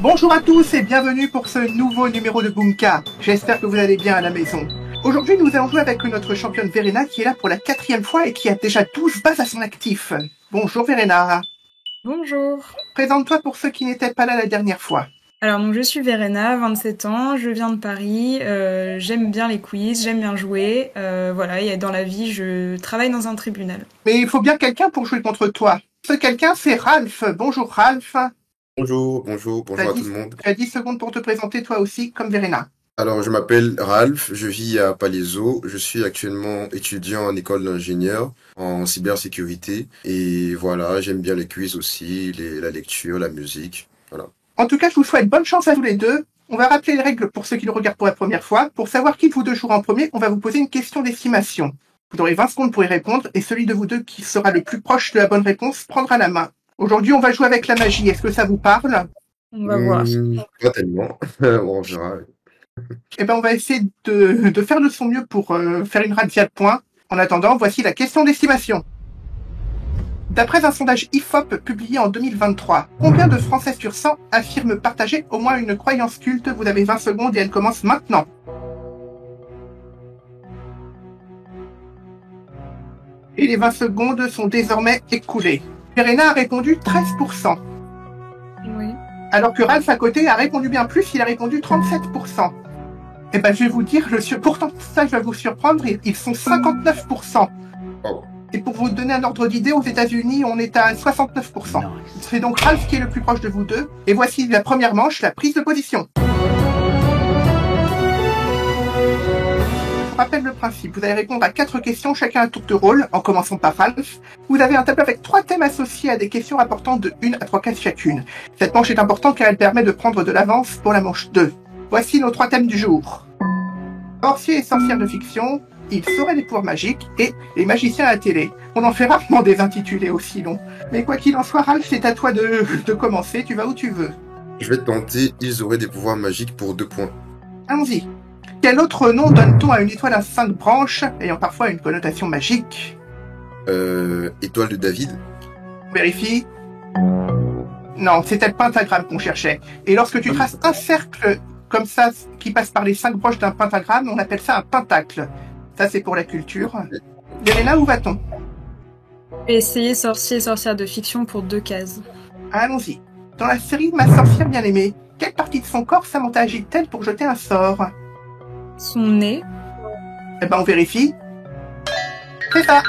Bonjour à tous et bienvenue pour ce nouveau numéro de Bunka. J'espère que vous allez bien à la maison. Aujourd'hui, nous allons jouer avec notre championne Verena qui est là pour la 4e fois et qui a déjà 12 bases à son actif. Bonjour Verena. Bonjour. Présente-toi pour ceux qui n'étaient pas là la dernière fois. Alors, donc, je suis Verena, 27 ans, je viens de Paris, j'aime bien les quiz, j'aime bien jouer, voilà, et dans la vie, je travaille dans un tribunal. Mais il faut bien quelqu'un pour jouer contre toi. Ce quelqu'un, c'est Ralph. Bonjour Ralph. Bonjour à tout le monde. Tu as 10 secondes pour te présenter toi aussi, comme Verena. Alors, je m'appelle Ralph, je vis à Palaiseau, je suis actuellement étudiant en école d'ingénieur en cybersécurité et voilà, j'aime bien les quiz aussi, la lecture, la musique, voilà. En tout cas, je vous souhaite bonne chance à tous les deux. On va rappeler les règles pour ceux qui le regardent pour la première fois. Pour savoir qui de vous deux jouera en premier, on va vous poser une question d'estimation. Vous aurez 20 secondes pour y répondre et celui de vous deux qui sera le plus proche de la bonne réponse prendra la main. Aujourd'hui, on va jouer avec la magie. Est-ce que ça vous parle? On va voir. Pas tellement, on verra. Eh ben, on va essayer de faire de son mieux pour faire une razzia de points. En attendant, voici la question d'estimation. D'après un sondage IFOP publié en 2023, combien de Français sur 100 affirment partager au moins une croyance culte? Vous avez 20 secondes et elle commence maintenant. Et les 20 secondes sont désormais écoulées. Verena a répondu 13%. Oui. Alors que Ralph à côté a répondu bien plus, il a répondu 37%. Eh ben, je vais vous dire, pourtant ça, je vais vous surprendre, ils sont 59%. Oh. Et pour vous donner un ordre d'idée, aux États-Unis, on est à 69%. C'est donc Ralph qui est le plus proche de vous deux. Et voici la première manche, la prise de position. Je rappelle le principe. Vous allez répondre à 4 questions, chacun un tour de rôle, en commençant par Ralph. Vous avez un tableau avec 3 thèmes associés à des questions rapportant de 1 à 3 cases chacune. Cette manche est importante car elle permet de prendre de l'avance pour la manche 2. Voici nos 3 thèmes du jour. Sorciers et sorcières de fiction, ils sauraient des pouvoirs magiques et les magiciens à la télé. On en fait rarement des intitulés aussi longs. Mais quoi qu'il en soit, Ralph, c'est à toi de commencer. Tu vas où tu veux. Je vais tenter, ils auraient des pouvoirs magiques pour 2 points. Allons-y. Quel autre nom donne-t-on à une étoile à 5 branches, ayant parfois une connotation magique? Étoile de David. On vérifie. Non, c'était le pentagramme qu'on cherchait. Et lorsque tu traces un cercle comme ça, qui passe par les 5 branches d'un pentagramme, on appelle ça un pentacle. Ça, c'est pour la culture. Verena, où va-t-on? Essayer sorcier et sorcière de fiction pour 2 cases. Allons-y. Dans la série Ma sorcière bien-aimée, quelle partie de son corps Samantha agite-t-elle pour jeter un sort? Son nez. Eh ben, on vérifie. C'est ça.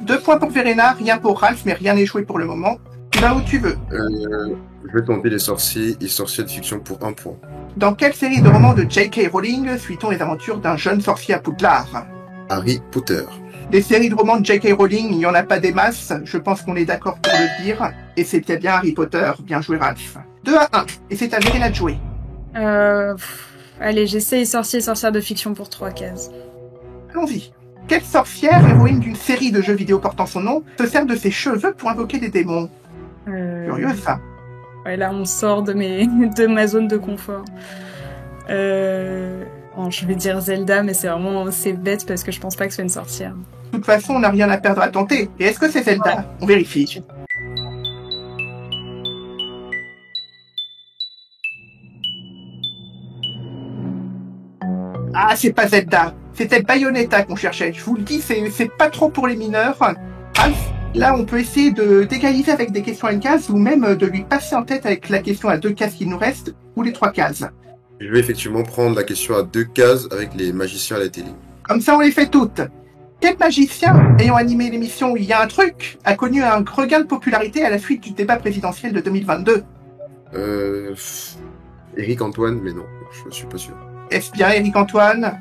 2 points pour Verena, rien pour Ralph, mais rien n'est joué pour le moment. Tu vas où tu veux. Je vais tenter les sorciers et sorcières de fiction pour 1 point. Dans quelle série de romans de J.K. Rowling suit-on les aventures d'un jeune sorcier à Poudlard? Harry Potter. Des séries de romans de J.K. Rowling, il n'y en a pas des masses, je pense qu'on est d'accord pour le dire. Et c'était bien Harry Potter, bien joué Ralph. 2-1, et c'est à Verena de jouer. Allez, j'essaye sorcier et sorcière de fiction pour 3 cases. Allons-y. Quelle sorcière, héroïne d'une série de jeux vidéo portant son nom, se sert de ses cheveux pour invoquer des démons? Curieux ça. Ouais, là on sort de ma zone de confort. Bon, je vais dire Zelda, mais c'est bête parce que je pense pas que ce soit une sorcière. De toute façon, on n'a rien à perdre à tenter. Et est-ce que c'est Zelda? On vérifie. Ah, c'est pas Zelda. C'était Bayonetta qu'on cherchait. Je vous le dis, c'est pas trop pour les mineurs. Ralph, là, on peut essayer d'égaliser avec des questions à une case ou même de lui passer en tête avec la question à 2 cases qui nous restent ou les 3 cases. Je vais effectivement prendre la question à 2 cases avec les magiciens à la télé. Comme ça, on les fait toutes. Quel magicien, ayant animé l'émission Il y a un truc, a connu un regain de popularité à la suite du débat présidentiel de 2022? Éric Antoine, mais non, je suis pas sûr. Est-ce bien Éric Antoine?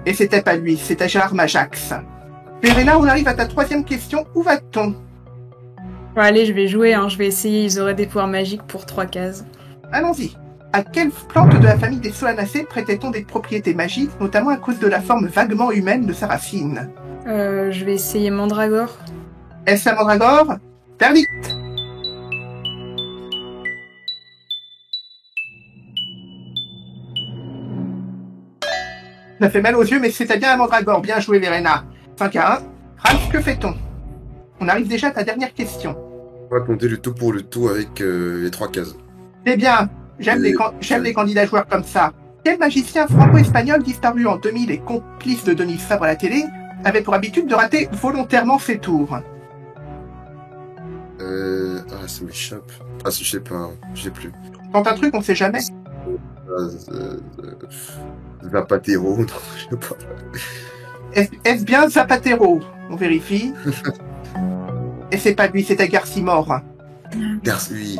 Et c'était pas lui, c'était Gérard Majax. Verena, on arrive à ta troisième question. Où va-t-on? Bon, allez, je vais jouer, hein. Je vais essayer. Ils auraient des pouvoirs magiques pour 3 cases. Allons-y. À quelle plante de la famille des Solanacées prêtait-on des propriétés magiques, notamment à cause de la forme vaguement humaine de sa racine? Je vais essayer Mandragore. Est-ce la mandragore? Verdict. Ça fait mal aux yeux, mais c'était bien la mandragore. Bien joué, Verena. 5-1. Ralph, que fait-on? On arrive déjà à ta dernière question. On va compter le tout pour le tout avec les 3 cases. Eh bien, j'aime les candidats joueurs comme ça. Quel magicien franco-espagnol disparu en 2000 et complice de Denis Fabre à la télé avait pour habitude de rater volontairement ses tours? Ça m'échappe. Ah, je sais pas, je sais plus. Tente un truc, on sait jamais. Zapatero, non, je sais pas. Est-ce bien Zapatero? On vérifie. Et c'est pas lui, c'était Garcimore. Oui,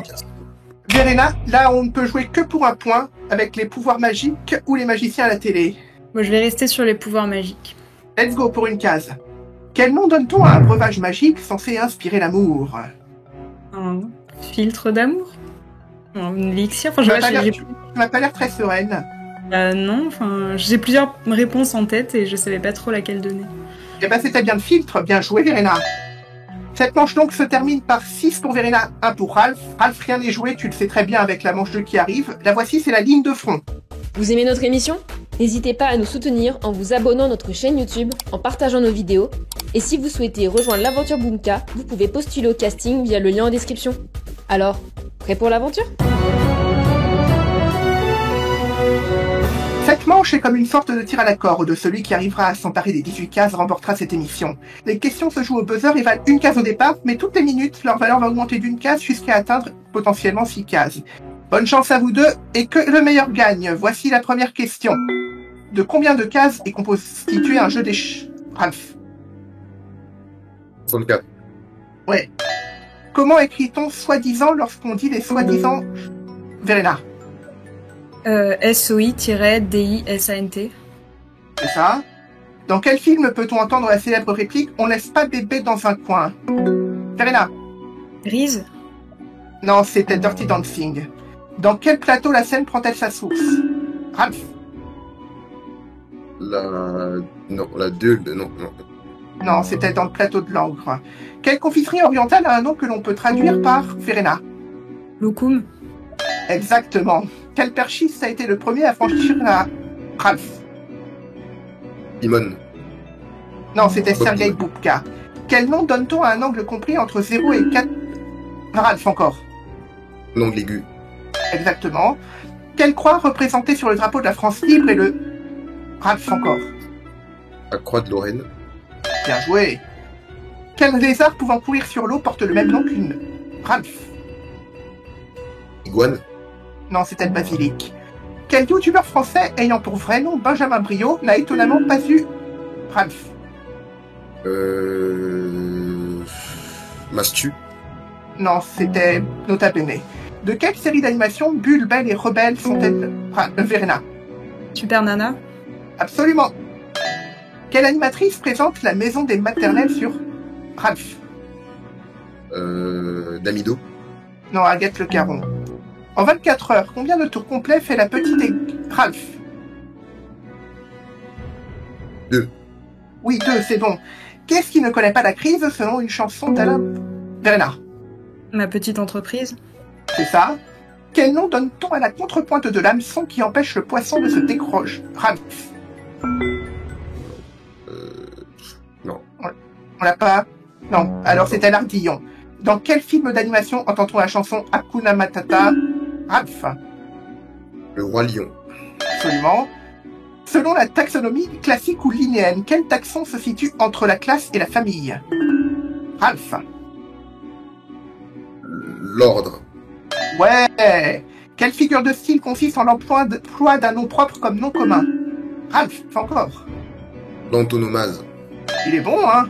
Verena, là on ne peut jouer que pour un point, avec les pouvoirs magiques ou les magiciens à la télé. Moi, je vais rester sur les pouvoirs magiques. Let's go pour une case. Quel nom donne-t-on à un breuvage magique censé inspirer l'amour? Un filtre d'amour? Un élixir? Enfin, Tu m'as pas l'air très sereine. Non, enfin, j'ai plusieurs réponses en tête et je savais pas trop laquelle donner. Eh ben c'était bien le filtre, bien joué Verena. Cette manche donc se termine par 6 pour Verena, 1 pour Ralph. Ralph, rien n'est joué, tu le sais très bien avec la manche 2 qui arrive. La voici, c'est la ligne de front. Vous aimez notre émission? N'hésitez pas à nous soutenir en vous abonnant à notre chaîne YouTube, en partageant nos vidéos. Et si vous souhaitez rejoindre l'aventure Boomka, vous pouvez postuler au casting via le lien en description. Alors, prêt pour l'aventure? Cette manche est comme une sorte de tir à la corde. Celui qui arrivera à s'emparer des 18 cases remportera cette émission. Les questions se jouent au buzzer et valent une case au départ, mais toutes les minutes, leur valeur va augmenter d'une case jusqu'à atteindre potentiellement 6 cases. Bonne chance à vous deux, et que le meilleur gagne. Voici la première question. De combien de cases est constitué un jeu Ralph? 64. Ouais. Comment écrit-on soi-disant lorsqu'on dit les soi-disant? Verena. SOI-DISANT. C'est ça. Dans quel film peut-on entendre la célèbre réplique « On laisse pas bébé dans un coin » Verena. Grise. Non, c'était Dirty Dancing. Dans quel plateau la scène prend-elle sa source? Ralph. La 2, non. Non, c'était dans le plateau de Langres. Quelle confiserie orientale a un nom que l'on peut traduire par Verena? Loukoum. Exactement. Quel perchiste a été le premier à franchir la... Ralph. Limon. Non, c'était Sergei Boubka. Quel nom donne-t-on à un angle compris entre 0 et 4... Ralph encore. L'angle aigu. Exactement. Quelle croix représentée sur le drapeau de la France libre est le... Ralph encore. La croix de Lorraine. Bien joué. Quel lézard pouvant courir sur l'eau porte le même nom qu'une... Ralph. Iguane. Non, c'était le basilic. Quel youtubeur français ayant pour vrai nom Benjamin Briot n'a étonnamment pas eu... Ralph. Mastu. Non, c'était Nota Bene. De quelle série d'animation Bulle, Belle et Rebelle sont-elles... Verena. Super Nana. Absolument. Quelle animatrice présente la maison des maternelles sur... Ralph. Damido. Non, Agathe Le Caron. En 24 heures, combien de tours complets fait la petite Ralph? 2. Oui, 2, c'est bon. Qu'est-ce qui ne connaît pas la crise selon une chanson d'Alain... Verena. Ma petite entreprise. C'est ça. Quel nom donne-t-on à la contrepointe de l'hameçon qui empêche le poisson de se décrocher? Ralph. Non. On l'a pas? Non. Alors c'était l'ardillon. Dans quel film d'animation entend-on la chanson Hakuna Matata? Ralph. Le Roi Lion. Absolument. Selon la taxonomie classique ou linéenne, quel taxon se situe entre la classe et la famille? Ralph. L'ordre. Ouais. Quelle figure de style consiste en l'emploi d'un nom propre comme nom commun? Ralph, encore. L'antonomase. Il est bon, hein?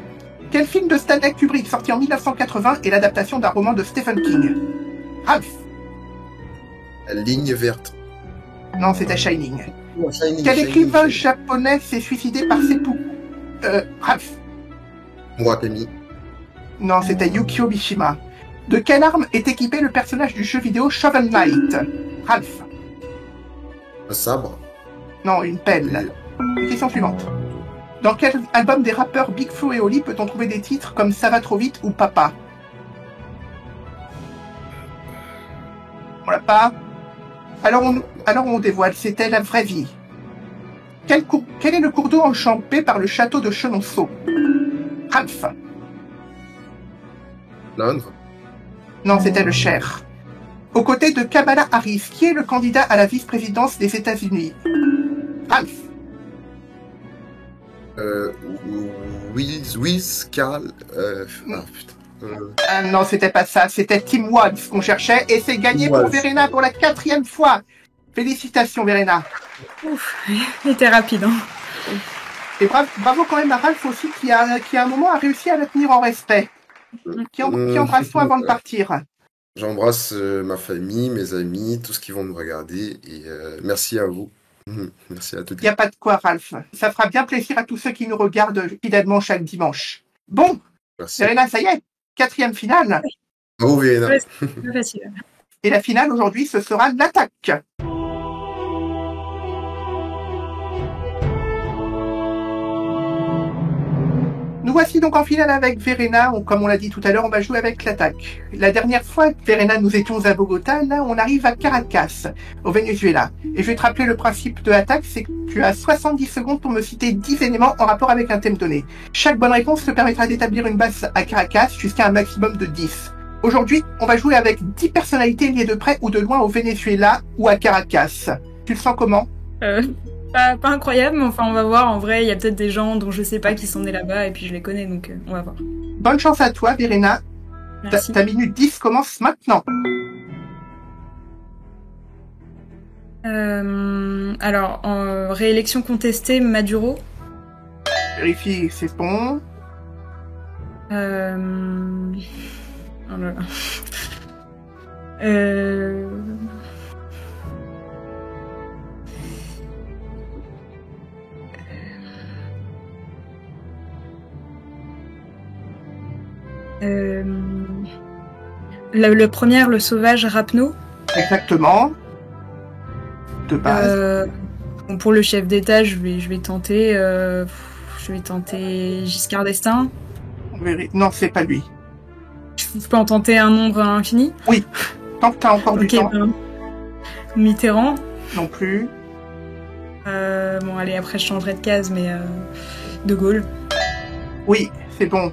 Quel film de Stanley Kubrick sorti en 1980 est l'adaptation d'un roman de Stephen King? Ralph. La ligne verte. Non, c'était Shining. Oh, Shining, Quel Shining, écrivain Shining. japonais s'est suicidé par seppuku? Ralph. Murakami. Non, c'était Yukio Mishima. De quelle arme est équipé le personnage du jeu vidéo Shovel Knight? Ralph. Un sabre. Non, une pelle. Question suivante. Dans quel album des rappeurs Big Flo et Oli peut-on trouver des titres comme Ça va trop vite ou Papa? On l'a pas. Alors on dévoile, c'était la vraie vie. Quel est le cours d'eau enchampé par le château de Chenonceau? Ralph. L'Indre. Non, c'était le Cher. Aux côtés de Kamala Harris, qui est le candidat à la vice-présidence des États-Unis? Ralph. Wiz, Carl. Ah non, c'était pas ça, c'était Tim Watts qu'on cherchait, et c'est gagné pour Verena pour la 4e fois. Félicitations, Verena. Ouf, il était rapide. Hein. Et bravo quand même à Ralph aussi, qui à un moment a réussi à la tenir en respect. Qui embrasse-toi avant de partir. J'embrasse ma famille, mes amis, tous qui vont me regarder, et merci à vous. Merci à toutes. Il n'y a pas de quoi, Ralph. Ça fera bien plaisir à tous ceux qui nous regardent fidèlement chaque dimanche. Bon, Merci. Verena, ça y est, 4e finale. Bravo, Verena. Ouais, c'est plus facile. Et la finale aujourd'hui, ce sera l'attaque. Nous voici donc en finale avec Verena. Comme on l'a dit tout à l'heure, on va jouer avec l'attaque. La dernière fois, Verena, nous étions à Bogota. Là, on arrive à Caracas, au Venezuela. Et je vais te rappeler le principe de l'attaque, c'est que tu as 70 secondes pour me citer 10 éléments en rapport avec un thème donné. Chaque bonne réponse te permettra d'établir une base à Caracas jusqu'à un maximum de 10. Aujourd'hui, on va jouer avec 10 personnalités liées de près ou de loin au Venezuela ou à Caracas. Tu le sens comment? Pas incroyable, mais enfin on va voir. En vrai, il y a peut-être des gens dont je sais pas qui sont nés là-bas et puis je les connais, donc on va voir. Bonne chance à toi, Verena. Merci. Ta minute 10 commence maintenant. Alors, en réélection contestée, Maduro. Vérifie, c'est bon. Oh là là. Le premier, le sauvage Rapno. Exactement. De base. Bon, pour le chef d'État, je vais tenter Giscard d'Estaing. Non, c'est pas lui. Je peux en tenter un nombre infini? Oui. Tant que t'as encore du temps. Ben, Mitterrand. Non plus. Bon, allez, après je changerai de case, mais De Gaulle. Oui, c'est bon.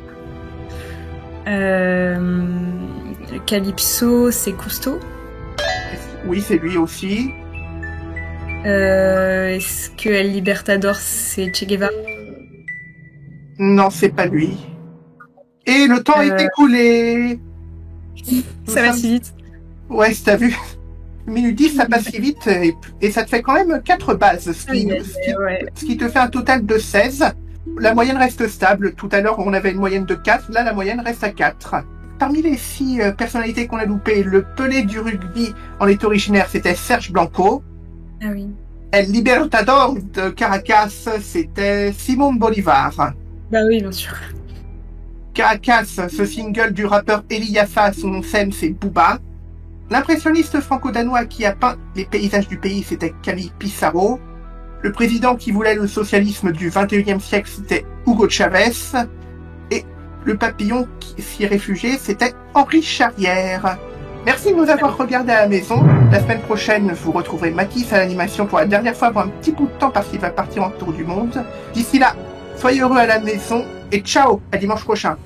Calypso, c'est Cousteau. Oui, c'est lui aussi. Est-ce que El Libertador, c'est Che Guevara? Non, c'est pas lui. Et le temps est écoulé. Ça va si vite. Ouais, t'as vu. Minute 10, ça passe si vite et ça te fait quand même 4 bases, ce qui te fait un total de 16. La moyenne reste stable. Tout à l'heure, on avait une moyenne de 4. Là, la moyenne reste à 4. Parmi les 6 personnalités qu'on a loupées, le Pelé du rugby en est originaire, c'était Serge Blanco. Ah oui. El Libertador de Caracas, c'était Simón Bolívar. Bah oui, bien sûr. Caracas, ce single du rappeur Eli Yaffa, son scène, c'est Booba. L'impressionniste franco-danois qui a peint les paysages du pays, c'était Camille Pissarro. Le président qui voulait le socialisme du 21e siècle, c'était Hugo Chavez. Et le papillon qui s'y réfugiait, c'était Henri Charrière. Merci de nous avoir regardés à la maison. La semaine prochaine, vous retrouverez Mathis à l'animation pour la dernière fois pour un petit bout de temps parce qu'il va partir en tour du monde. D'ici là, soyez heureux à la maison et ciao, à dimanche prochain.